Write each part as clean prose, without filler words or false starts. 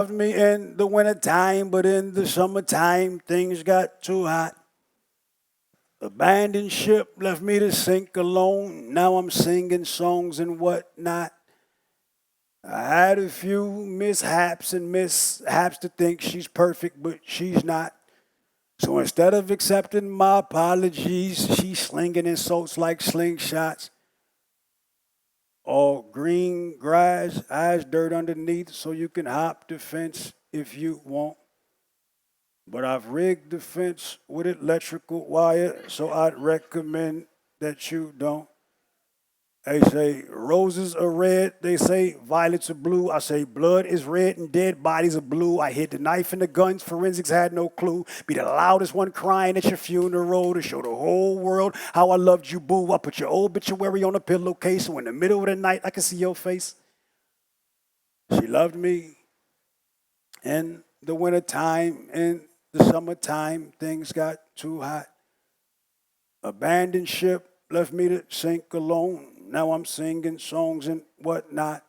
Loved me in the wintertime, but in the summertime, things got too hot. Abandoned ship left me to sink alone. Now I'm singing songs and whatnot. I had a few mishaps and mishaps to think she's perfect, but she's not. So instead of accepting my apologies, she's slinging insults like slingshots. All green grass, eyes dirt underneath, so you can hop the fence if you want. But I've rigged the fence with electrical wire, so I'd recommend that you don't. They say roses are red. They say violets are blue. I say blood is red and dead bodies are blue. I hid the knife and the guns. Forensics had no clue. Be the loudest one crying at your funeral to show the whole world how I loved you, boo. I put your obituary on a pillowcase so in the middle of the night I can see your face. She loved me in the wintertime. In the summertime, things got too hot. Abandoned ship left me to sink alone. Now I'm singing songs and whatnot.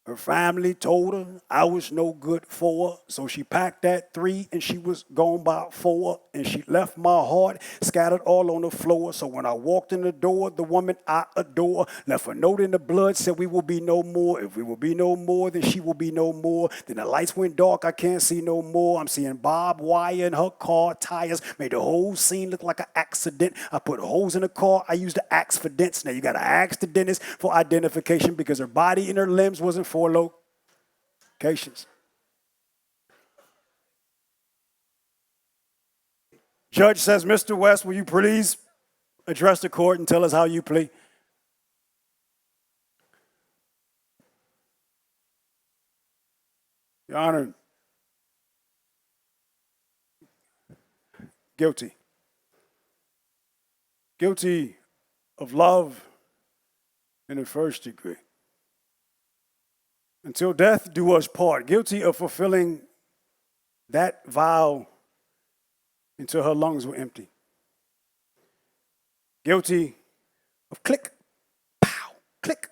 Her family told her I was no good for her, so she packed that 3 and she was gone by 4. And she left my heart scattered all on the floor. So when I walked in the door, the woman I adore left a note in the blood, said we will be no more. If we will be no more, then she will be no more. Then the lights went dark, I can't see no more. I'm seeing barbed wire in her car tires, made the whole scene look like an accident. I put holes in the car, I used the axe for dents. Now you gotta ask the dentist for identification because her body and her limbs wasn't for locations. Judge says, Mr. West, will you please address the court and tell us how you plead? Your Honor, guilty. Guilty of love in the first degree. Until death do us part. Guilty of fulfilling that vow until her lungs were empty. Guilty of click, pow, click,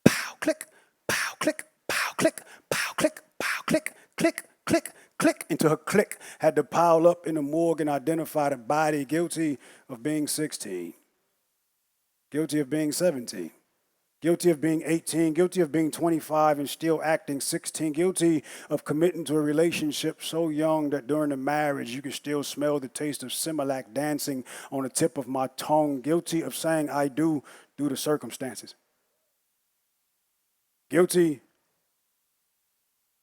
pow, click, pow, click, pow, click, pow, click, pow, click, click, click, click, until her click had to pile up in the morgue and identify the body. Guilty of being 16. Guilty of being 17. Guilty of being 18, guilty of being 25 and still acting 16, guilty of committing to a relationship so young that during the marriage you can still smell the taste of Similac dancing on the tip of my tongue, guilty of saying I do due to circumstances, guilty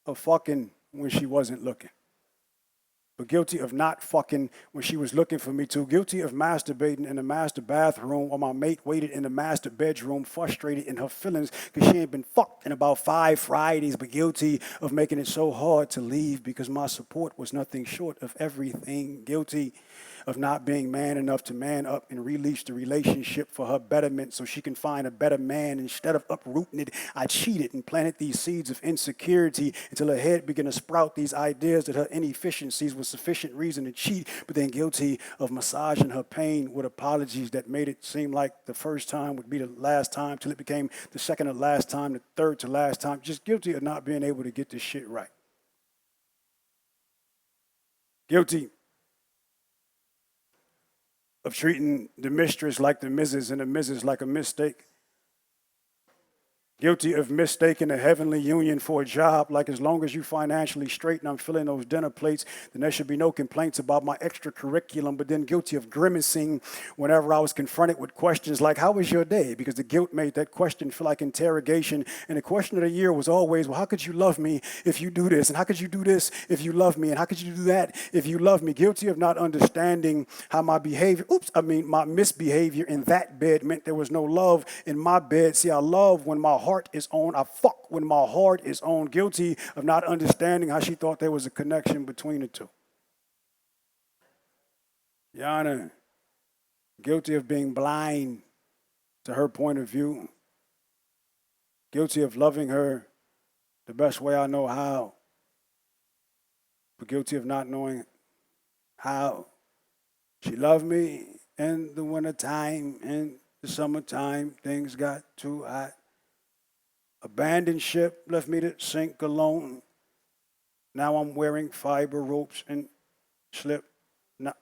of fucking when she wasn't looking, but guilty of not fucking when she was looking for me too. Guilty of masturbating in the master bathroom while my mate waited in the master bedroom, frustrated in her feelings because she ain't been fucked in about 5 Fridays. But guilty of making it so hard to leave because my support was nothing short of everything. Guilty of not being man enough to man up and release the relationship for her betterment so she can find a better man. Instead of uprooting it, I cheated and planted these seeds of insecurity until her head began to sprout these ideas that her inefficiencies was sufficient reason to cheat. But then guilty of massaging her pain with apologies that made it seem like the first time would be the last time till it became the second to last time, the third to last time. Just guilty of not being able to get this shit right. Guilty of treating the mistress like the missus and the missus like a mistake. Guilty of mistaking a heavenly union for a job, like as long as you financially straight and I'm filling those dinner plates, then there should be no complaints about my extra curriculum. But then guilty of grimacing whenever I was confronted with questions like, how was your day? Because the guilt made that question feel like interrogation. And the question of the year was always, well, how could you love me if you do this? And how could you do this if you love me? And how could you do that if you love me? Guilty of not understanding how my my misbehavior in that bed meant there was no love in my bed. See, I love when my heart is on. I fuck when my heart is on. Guilty of not understanding how she thought there was a connection between the two. Your Honor, guilty of being blind to her point of view. Guilty of loving her the best way I know how. But guilty of not knowing how. She loved me in the wintertime, in the summertime, things got too hot. Abandoned ship left me to sink alone. Now I'm wearing fiber ropes and slip. Now,